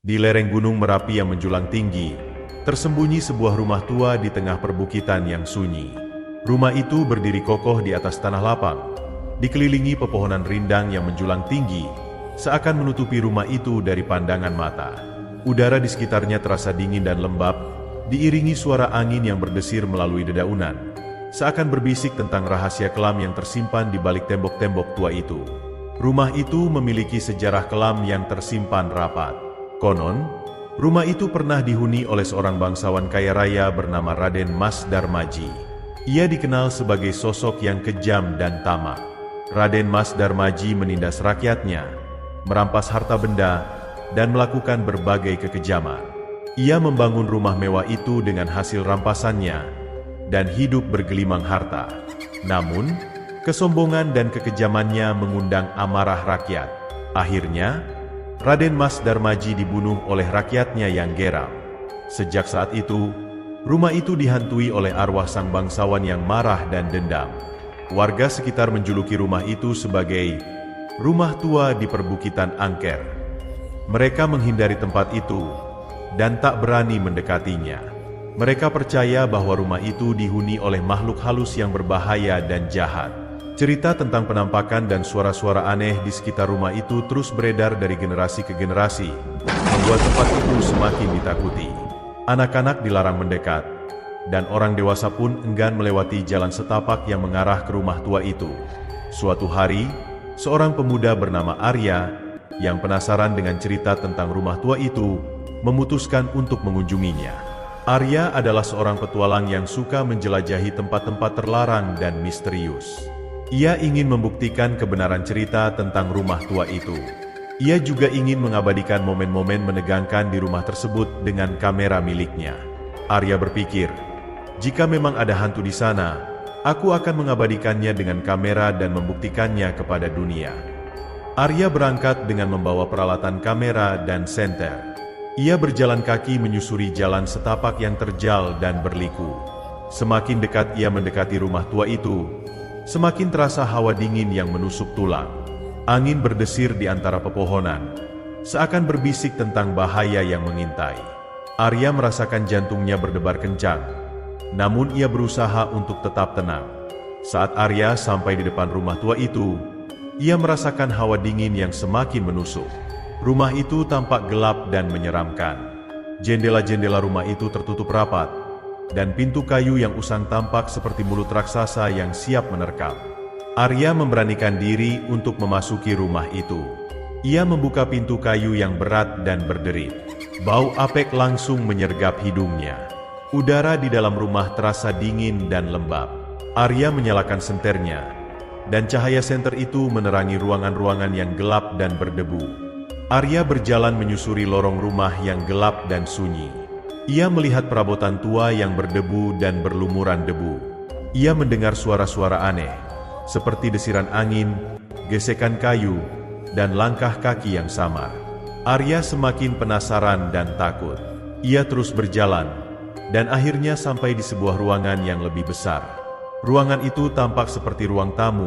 Di lereng Gunung Merapi yang menjulang tinggi, tersembunyi sebuah rumah tua di tengah perbukitan yang sunyi. Rumah itu berdiri kokoh di atas tanah lapang, dikelilingi pepohonan rindang yang menjulang tinggi, seakan menutupi rumah itu dari pandangan mata. Udara di sekitarnya terasa dingin dan lembab, diiringi suara angin yang berdesir melalui dedaunan, seakan berbisik tentang rahasia kelam yang tersimpan di balik tembok-tembok tua itu. Rumah itu memiliki sejarah kelam yang tersimpan rapat. Konon, rumah itu pernah dihuni oleh seorang bangsawan kaya raya bernama Raden Mas Darmaji. Ia dikenal sebagai sosok yang kejam dan tamak. Raden Mas Darmaji menindas rakyatnya, merampas harta benda, dan melakukan berbagai kekejaman. Ia membangun rumah mewah itu dengan hasil rampasannya, dan hidup bergelimang harta. Namun, kesombongan dan kekejamannya mengundang amarah rakyat. Akhirnya, Raden Mas Darmaji dibunuh oleh rakyatnya yang geram. Sejak saat itu, rumah itu dihantui oleh arwah sang bangsawan yang marah dan dendam. Warga sekitar menjuluki rumah itu sebagai rumah tua di perbukitan angker. Mereka menghindari tempat itu dan tak berani mendekatinya. Mereka percaya bahwa rumah itu dihuni oleh makhluk halus yang berbahaya dan jahat. Cerita tentang penampakan dan suara-suara aneh di sekitar rumah itu terus beredar dari generasi ke generasi, membuat tempat itu semakin ditakuti. Anak-anak dilarang mendekat, dan orang dewasa pun enggan melewati jalan setapak yang mengarah ke rumah tua itu. Suatu hari, seorang pemuda bernama Arya, yang penasaran dengan cerita tentang rumah tua itu, memutuskan untuk mengunjunginya. Arya adalah seorang petualang yang suka menjelajahi tempat-tempat terlarang dan misterius. Ia ingin membuktikan kebenaran cerita tentang rumah tua itu. Ia juga ingin mengabadikan momen-momen menegangkan di rumah tersebut dengan kamera miliknya. Arya berpikir, jika memang ada hantu di sana, aku akan mengabadikannya dengan kamera dan membuktikannya kepada dunia. Arya berangkat dengan membawa peralatan kamera dan senter. Ia berjalan kaki menyusuri jalan setapak yang terjal dan berliku. Semakin dekat ia mendekati rumah tua itu, semakin terasa hawa dingin yang menusuk tulang. Angin berdesir di antara pepohonan, seakan berbisik tentang bahaya yang mengintai. Arya merasakan jantungnya berdebar kencang, namun ia berusaha untuk tetap tenang. Saat Arya sampai di depan rumah tua itu, ia merasakan hawa dingin yang semakin menusuk. Rumah itu tampak gelap dan menyeramkan. Jendela-jendela rumah itu tertutup rapat, dan pintu kayu yang usang tampak seperti mulut raksasa yang siap menerkam. Arya memberanikan diri untuk memasuki rumah itu. Ia membuka pintu kayu yang berat dan berderit. Bau apek langsung menyergap hidungnya. Udara di dalam rumah terasa dingin dan lembab. Arya menyalakan senternya, dan cahaya senter itu menerangi ruangan-ruangan yang gelap dan berdebu. Arya berjalan menyusuri lorong rumah yang gelap dan sunyi. Ia melihat perabotan tua yang berdebu dan berlumuran debu. Ia mendengar suara-suara aneh, seperti desiran angin, gesekan kayu, dan langkah kaki yang samar. Arya semakin penasaran dan takut. Ia terus berjalan, dan akhirnya sampai di sebuah ruangan yang lebih besar. Ruangan itu tampak seperti ruang tamu,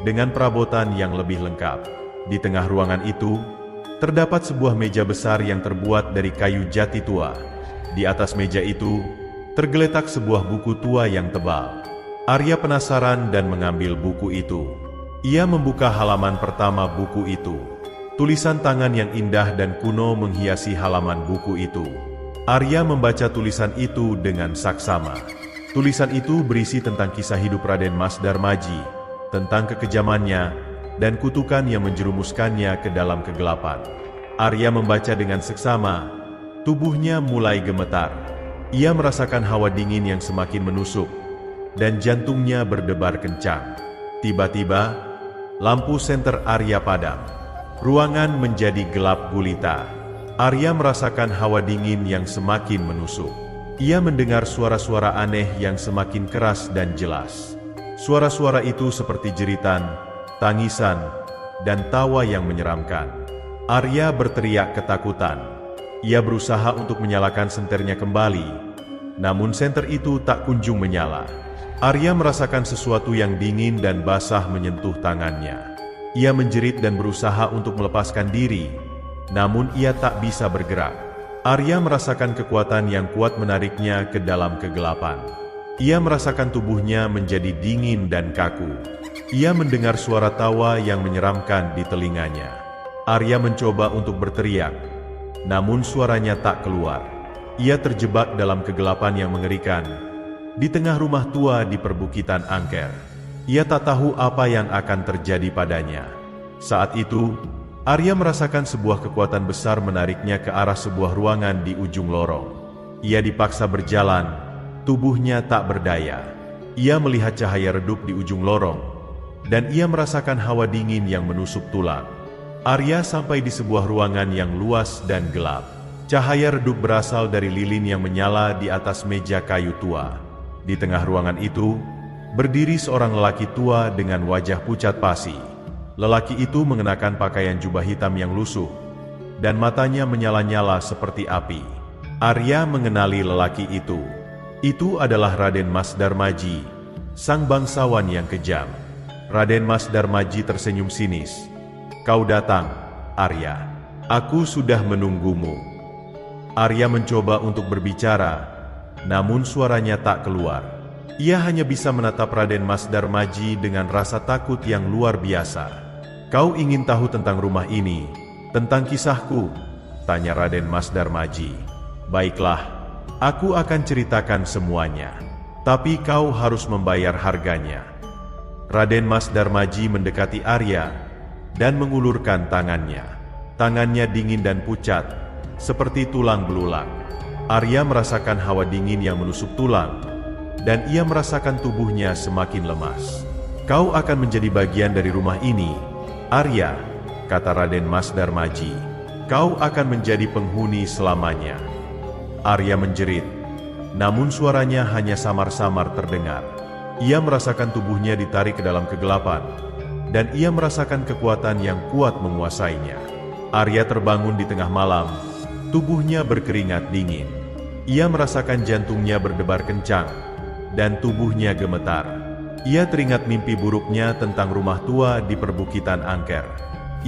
dengan perabotan yang lebih lengkap. Di tengah ruangan itu, terdapat sebuah meja besar yang terbuat dari kayu jati tua. Di atas meja itu, tergeletak sebuah buku tua yang tebal. Arya penasaran dan mengambil buku itu. Ia membuka halaman pertama buku itu. Tulisan tangan yang indah dan kuno menghiasi halaman buku itu. Arya membaca tulisan itu dengan saksama. Tulisan itu berisi tentang kisah hidup Raden Mas Darmaji, tentang kekejamannya, dan kutukan yang menjerumuskannya ke dalam kegelapan. Arya membaca dengan seksama, tubuhnya mulai gemetar. Ia merasakan hawa dingin yang semakin menusuk, dan jantungnya berdebar kencang. Tiba-tiba, lampu senter Arya padam. Ruangan menjadi gelap gulita. Arya merasakan hawa dingin yang semakin menusuk. Ia mendengar suara-suara aneh yang semakin keras dan jelas. Suara-suara itu seperti jeritan, tangisan, dan tawa yang menyeramkan. Arya berteriak ketakutan. Ia berusaha untuk menyalakan senternya kembali, namun senter itu tak kunjung menyala. Arya merasakan sesuatu yang dingin dan basah menyentuh tangannya. Ia menjerit dan berusaha untuk melepaskan diri, namun ia tak bisa bergerak. Arya merasakan kekuatan yang kuat menariknya ke dalam kegelapan. Ia merasakan tubuhnya menjadi dingin dan kaku. Ia mendengar suara tawa yang menyeramkan di telinganya. Arya mencoba untuk berteriak, namun suaranya tak keluar. Ia terjebak dalam kegelapan yang mengerikan, di tengah rumah tua di perbukitan angker. Ia tak tahu apa yang akan terjadi padanya. Saat itu, Arya merasakan sebuah kekuatan besar menariknya ke arah sebuah ruangan di ujung lorong. Ia dipaksa berjalan, tubuhnya tak berdaya. Ia melihat cahaya redup di ujung lorong, dan ia merasakan hawa dingin yang menusuk tulang. Arya sampai di sebuah ruangan yang luas dan gelap. Cahaya redup berasal dari lilin yang menyala di atas meja kayu tua. Di tengah ruangan itu, berdiri seorang lelaki tua dengan wajah pucat pasi. Lelaki itu mengenakan pakaian jubah hitam yang lusuh, dan matanya menyala-nyala seperti api. Arya mengenali lelaki itu. Itu adalah Raden Mas Darmaji, sang bangsawan yang kejam. Raden Mas Darmaji tersenyum sinis. "Kau datang, Arya. Aku sudah menunggumu." Arya mencoba untuk berbicara, namun suaranya tak keluar. Ia hanya bisa menatap Raden Mas Darmaji dengan rasa takut yang luar biasa. "Kau ingin tahu tentang rumah ini, tentang kisahku?" tanya Raden Mas Darmaji. "Baiklah, aku akan ceritakan semuanya. Tapi kau harus membayar harganya." Raden Mas Darmaji mendekati Arya dan mengulurkan tangannya. Tangannya dingin dan pucat, seperti tulang belulang. Arya merasakan hawa dingin yang menusuk tulang, dan ia merasakan tubuhnya semakin lemas. "Kau akan menjadi bagian dari rumah ini, Arya," kata Raden Mas Darmaji. "Kau akan menjadi penghuni selamanya." Arya menjerit, namun suaranya hanya samar-samar terdengar. Ia merasakan tubuhnya ditarik ke dalam kegelapan, dan ia merasakan kekuatan yang kuat menguasainya. Arya terbangun di tengah malam, tubuhnya berkeringat dingin. Ia merasakan jantungnya berdebar kencang, dan tubuhnya gemetar. Ia teringat mimpi buruknya tentang rumah tua di perbukitan angker.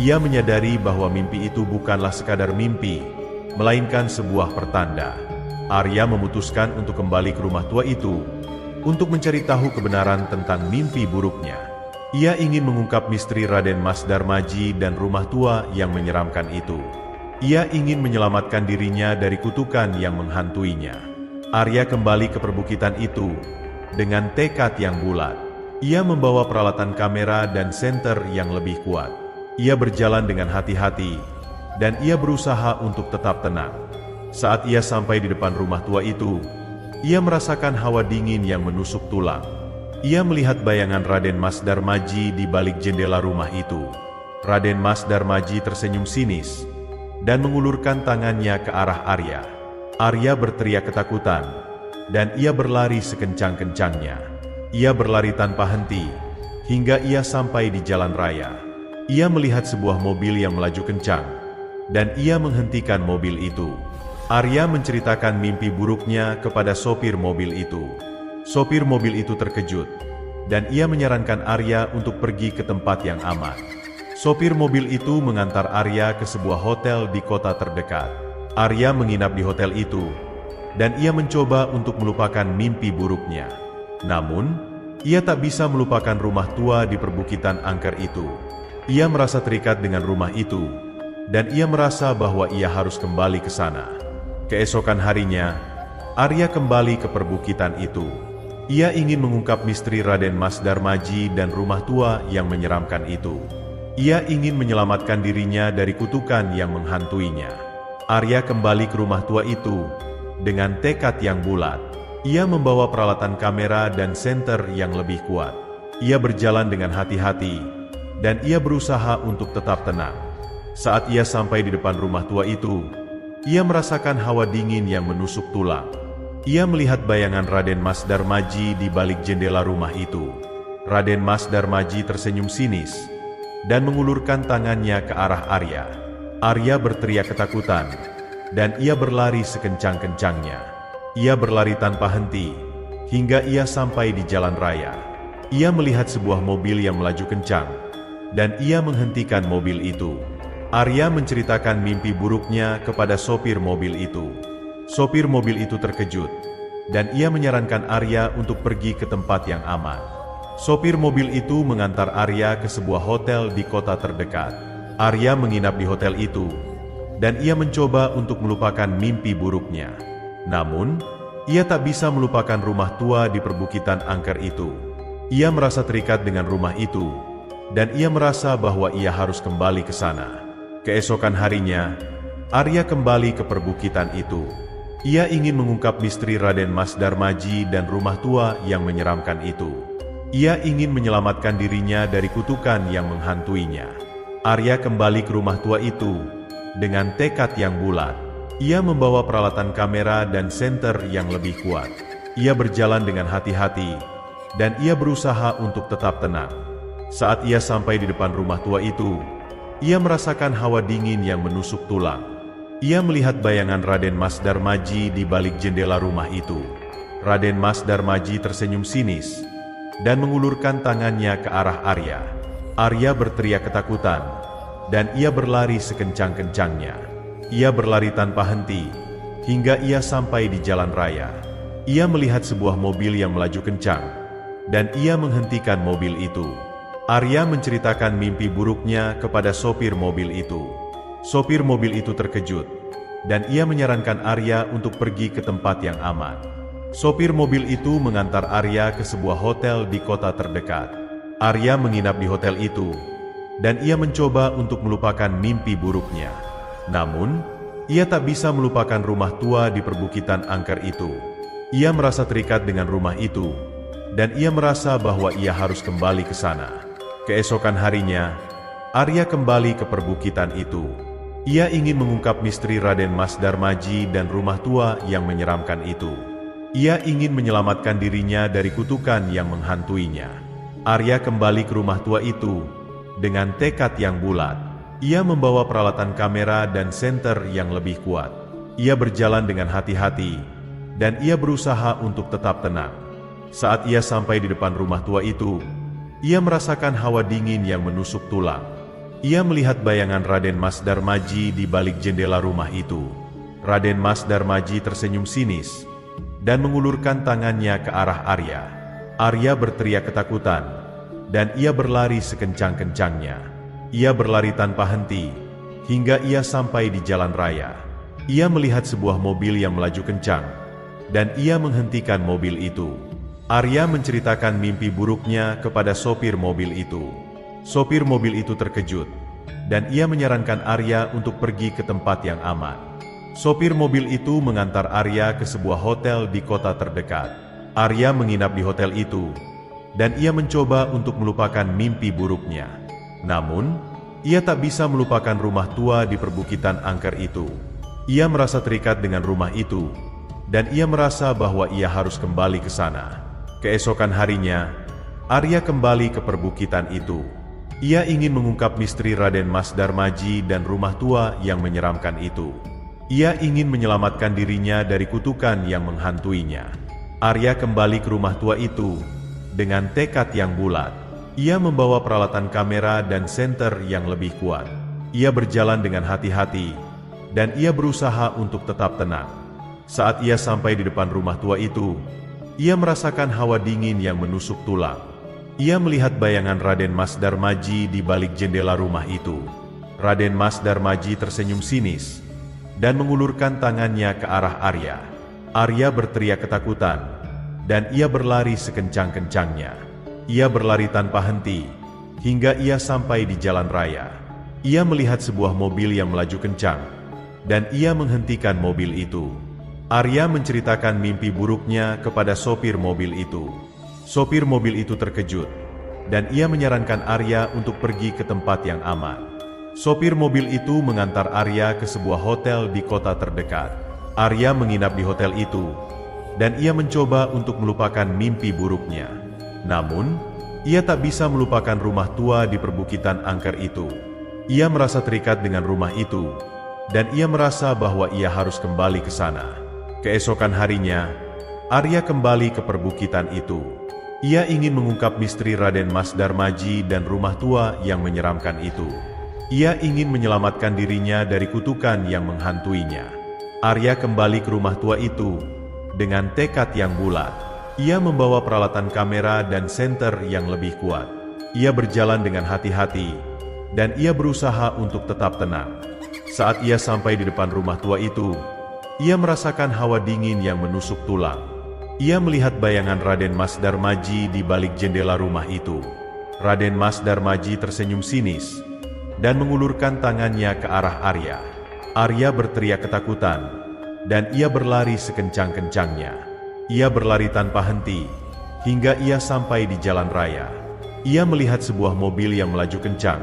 Ia menyadari bahwa mimpi itu bukanlah sekadar mimpi, melainkan sebuah pertanda. Arya memutuskan untuk kembali ke rumah tua itu, untuk mencari tahu kebenaran tentang mimpi buruknya. Ia ingin mengungkap misteri Raden Mas Darmaji dan rumah tua yang menyeramkan itu. Ia ingin menyelamatkan dirinya dari kutukan yang menghantuinya. Arya kembali ke perbukitan itu dengan tekad yang bulat. Ia membawa peralatan kamera dan senter yang lebih kuat. Ia berjalan dengan hati-hati, dan ia berusaha untuk tetap tenang. Saat ia sampai di depan rumah tua itu, ia merasakan hawa dingin yang menusuk tulang. Ia melihat bayangan Raden Mas Darmaji di balik jendela rumah itu. Raden Mas Darmaji tersenyum sinis dan mengulurkan tangannya ke arah Arya. Arya berteriak ketakutan, dan ia berlari sekencang-kencangnya. Ia berlari tanpa henti, hingga ia sampai di jalan raya. Ia melihat sebuah mobil yang melaju kencang, dan ia menghentikan mobil itu. Arya menceritakan mimpi buruknya kepada sopir mobil itu. Sopir mobil itu terkejut, dan ia menyarankan Arya untuk pergi ke tempat yang aman. Sopir mobil itu mengantar Arya ke sebuah hotel di kota terdekat. Arya menginap di hotel itu, dan ia mencoba untuk melupakan mimpi buruknya. Namun, ia tak bisa melupakan rumah tua di perbukitan angker itu. Ia merasa terikat dengan rumah itu, dan ia merasa bahwa ia harus kembali ke sana. Keesokan harinya, Arya kembali ke perbukitan itu. Ia ingin mengungkap misteri Raden Mas Darmaji dan rumah tua yang menyeramkan itu. Ia ingin menyelamatkan dirinya dari kutukan yang menghantuinya. Arya kembali ke rumah tua itu dengan tekad yang bulat. Ia membawa peralatan kamera dan senter yang lebih kuat. Ia berjalan dengan hati-hati, dan ia berusaha untuk tetap tenang. Saat ia sampai di depan rumah tua itu, ia merasakan hawa dingin yang menusuk tulang. Ia melihat bayangan Raden Mas Darmaji di balik jendela rumah itu. Raden Mas Darmaji tersenyum sinis dan mengulurkan tangannya ke arah Arya. Arya berteriak ketakutan, dan ia berlari sekencang-kencangnya. Ia berlari tanpa henti, hingga ia sampai di jalan raya. Ia melihat sebuah mobil yang melaju kencang, dan ia menghentikan mobil itu. Arya menceritakan mimpi buruknya kepada sopir mobil itu. Sopir mobil itu terkejut, dan ia menyarankan Arya untuk pergi ke tempat yang aman. Sopir mobil itu mengantar Arya ke sebuah hotel di kota terdekat. Arya menginap di hotel itu, dan ia mencoba untuk melupakan mimpi buruknya. Namun, ia tak bisa melupakan rumah tua di perbukitan angker itu. Ia merasa terikat dengan rumah itu, dan ia merasa bahwa ia harus kembali ke sana. Keesokan harinya, Arya kembali ke perbukitan itu. Ia ingin mengungkap misteri Raden Mas Darmaji dan rumah tua yang menyeramkan itu. Ia ingin menyelamatkan dirinya dari kutukan yang menghantuinya. Arya kembali ke rumah tua itu dengan tekad yang bulat. Ia membawa peralatan kamera dan senter yang lebih kuat. Ia berjalan dengan hati-hati, dan ia berusaha untuk tetap tenang. Saat ia sampai di depan rumah tua itu, ia merasakan hawa dingin yang menusuk tulang. Ia melihat bayangan Raden Mas Darmaji di balik jendela rumah itu. Raden Mas Darmaji tersenyum sinis dan mengulurkan tangannya ke arah Arya. Arya berteriak ketakutan, dan ia berlari sekencang-kencangnya. Ia berlari tanpa henti, hingga ia sampai di jalan raya. Ia melihat sebuah mobil yang melaju kencang, dan ia menghentikan mobil itu. Arya menceritakan mimpi buruknya kepada sopir mobil itu. Sopir mobil itu terkejut, dan ia menyarankan Arya untuk pergi ke tempat yang aman. Sopir mobil itu mengantar Arya ke sebuah hotel di kota terdekat. Arya menginap di hotel itu, dan ia mencoba untuk melupakan mimpi buruknya. Namun, ia tak bisa melupakan rumah tua di perbukitan angker itu. Ia merasa terikat dengan rumah itu, dan ia merasa bahwa ia harus kembali ke sana. Keesokan harinya, Arya kembali ke perbukitan itu. Ia ingin mengungkap misteri Raden Mas Darmaji dan rumah tua yang menyeramkan itu. Ia ingin menyelamatkan dirinya dari kutukan yang menghantuinya. Arya kembali ke rumah tua itu dengan tekad yang bulat. Ia membawa peralatan kamera dan senter yang lebih kuat. Ia berjalan dengan hati-hati, dan ia berusaha untuk tetap tenang. Saat ia sampai di depan rumah tua itu, ia merasakan hawa dingin yang menusuk tulang. Ia melihat bayangan Raden Mas Darmaji di balik jendela rumah itu. Raden Mas Darmaji tersenyum sinis dan mengulurkan tangannya ke arah Arya. Arya berteriak ketakutan, dan ia berlari sekencang-kencangnya. Ia berlari tanpa henti, hingga ia sampai di jalan raya. Ia melihat sebuah mobil yang melaju kencang, dan ia menghentikan mobil itu. Arya menceritakan mimpi buruknya kepada sopir mobil itu. Sopir mobil itu terkejut, dan ia menyarankan Arya untuk pergi ke tempat yang aman. Sopir mobil itu mengantar Arya ke sebuah hotel di kota terdekat. Arya menginap di hotel itu, dan ia mencoba untuk melupakan mimpi buruknya. Namun, ia tak bisa melupakan rumah tua di perbukitan angker itu. Ia merasa terikat dengan rumah itu, dan ia merasa bahwa ia harus kembali ke sana. Keesokan harinya, Arya kembali ke perbukitan itu. Ia ingin mengungkap misteri Raden Mas Darmaji dan rumah tua yang menyeramkan itu. Ia ingin menyelamatkan dirinya dari kutukan yang menghantuinya. Arya kembali ke rumah tua itu dengan tekad yang bulat. Ia membawa peralatan kamera dan senter yang lebih kuat. Ia berjalan dengan hati-hati, dan ia berusaha untuk tetap tenang. Saat ia sampai di depan rumah tua itu, ia merasakan hawa dingin yang menusuk tulang. Ia melihat bayangan Raden Mas Darmaji di balik jendela rumah itu. Raden Mas Darmaji tersenyum sinis dan mengulurkan tangannya ke arah Arya. Arya berteriak ketakutan, dan ia berlari sekencang-kencangnya. Ia berlari tanpa henti, hingga ia sampai di jalan raya. Ia melihat sebuah mobil yang melaju kencang, dan ia menghentikan mobil itu. Arya menceritakan mimpi buruknya kepada sopir mobil itu. Sopir mobil itu terkejut, dan ia menyarankan Arya untuk pergi ke tempat yang aman. Sopir mobil itu mengantar Arya ke sebuah hotel di kota terdekat. Arya menginap di hotel itu, dan ia mencoba untuk melupakan mimpi buruknya. Namun, ia tak bisa melupakan rumah tua di perbukitan angker itu. Ia merasa terikat dengan rumah itu, dan ia merasa bahwa ia harus kembali ke sana. Keesokan harinya, Arya kembali ke perbukitan itu. Ia ingin mengungkap misteri Raden Mas Darmaji dan rumah tua yang menyeramkan itu. Ia ingin menyelamatkan dirinya dari kutukan yang menghantuinya. Arya kembali ke rumah tua itu dengan tekad yang bulat. Ia membawa peralatan kamera dan senter yang lebih kuat. Ia berjalan dengan hati-hati, dan ia berusaha untuk tetap tenang. Saat ia sampai di depan rumah tua itu, ia merasakan hawa dingin yang menusuk tulang. Ia melihat bayangan Raden Mas Darmaji di balik jendela rumah itu. Raden Mas Darmaji tersenyum sinis dan mengulurkan tangannya ke arah Arya. Arya berteriak ketakutan, dan ia berlari sekencang-kencangnya. Ia berlari tanpa henti, hingga ia sampai di jalan raya. Ia melihat sebuah mobil yang melaju kencang,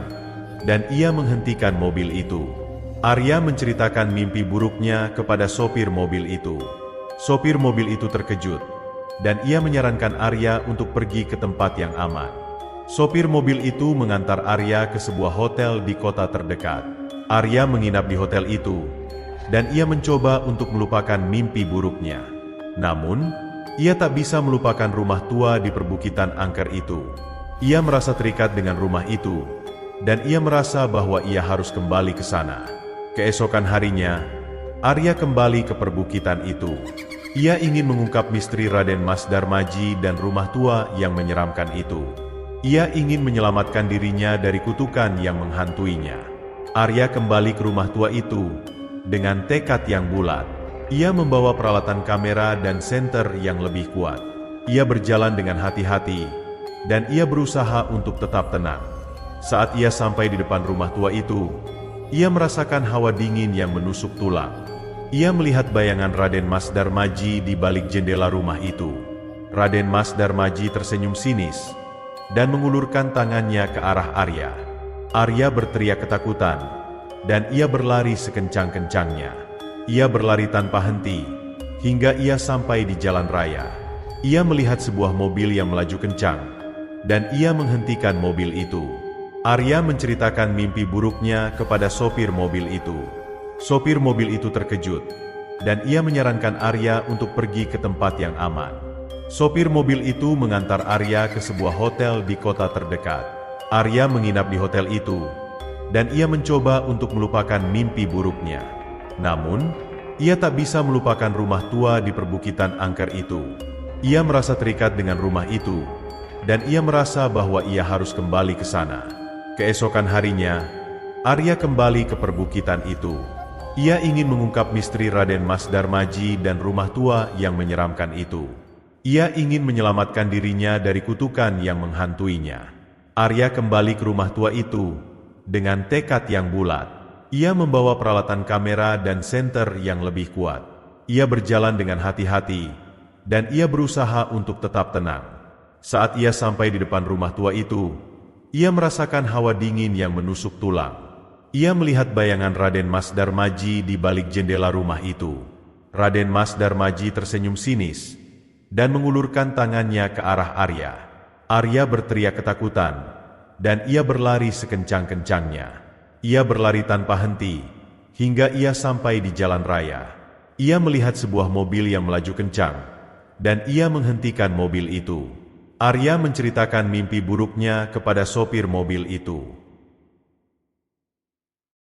dan ia menghentikan mobil itu. Arya menceritakan mimpi buruknya kepada sopir mobil itu. Sopir mobil itu terkejut, dan ia menyarankan Arya untuk pergi ke tempat yang aman. Sopir mobil itu mengantar Arya ke sebuah hotel di kota terdekat. Arya menginap di hotel itu, dan ia mencoba untuk melupakan mimpi buruknya. Namun, ia tak bisa melupakan rumah tua di perbukitan angker itu. Ia merasa terikat dengan rumah itu, dan ia merasa bahwa ia harus kembali ke sana. Keesokan harinya, Arya kembali ke perbukitan itu. Ia ingin mengungkap misteri Raden Mas Darmaji dan rumah tua yang menyeramkan itu. Ia ingin menyelamatkan dirinya dari kutukan yang menghantuinya. Arya kembali ke rumah tua itu dengan tekad yang bulat. Ia membawa peralatan kamera dan senter yang lebih kuat. Ia berjalan dengan hati-hati, dan ia berusaha untuk tetap tenang. Saat ia sampai di depan rumah tua itu, ia merasakan hawa dingin yang menusuk tulang. Ia melihat bayangan Raden Mas Darmaji di balik jendela rumah itu. Raden Mas Darmaji tersenyum sinis dan mengulurkan tangannya ke arah Arya. Arya berteriak ketakutan, dan ia berlari sekencang-kencangnya. Ia berlari tanpa henti, hingga ia sampai di jalan raya. Ia melihat sebuah mobil yang melaju kencang, dan ia menghentikan mobil itu. Arya menceritakan mimpi buruknya kepada sopir mobil itu. Sopir mobil itu terkejut, dan ia menyarankan Arya untuk pergi ke tempat yang aman. Sopir mobil itu mengantar Arya ke sebuah hotel di kota terdekat. Arya menginap di hotel itu, dan ia mencoba untuk melupakan mimpi buruknya. Namun, ia tak bisa melupakan rumah tua di perbukitan angker itu. Ia merasa terikat dengan rumah itu, dan ia merasa bahwa ia harus kembali ke sana. Keesokan harinya, Arya kembali ke perbukitan itu. Ia ingin mengungkap misteri Raden Mas Darmaji dan rumah tua yang menyeramkan itu. Ia ingin menyelamatkan dirinya dari kutukan yang menghantuinya. Arya kembali ke rumah tua itu dengan tekad yang bulat. Ia membawa peralatan kamera dan senter yang lebih kuat. Ia berjalan dengan hati-hati, dan ia berusaha untuk tetap tenang. Saat ia sampai di depan rumah tua itu, ia merasakan hawa dingin yang menusuk tulang. Ia melihat bayangan Raden Mas Darmaji di balik jendela rumah itu. Raden Mas Darmaji tersenyum sinis dan mengulurkan tangannya ke arah Arya. Arya berteriak ketakutan, dan ia berlari sekencang-kencangnya. Ia berlari tanpa henti, hingga ia sampai di jalan raya. Ia melihat sebuah mobil yang melaju kencang, dan ia menghentikan mobil itu. Arya menceritakan mimpi buruknya kepada sopir mobil itu.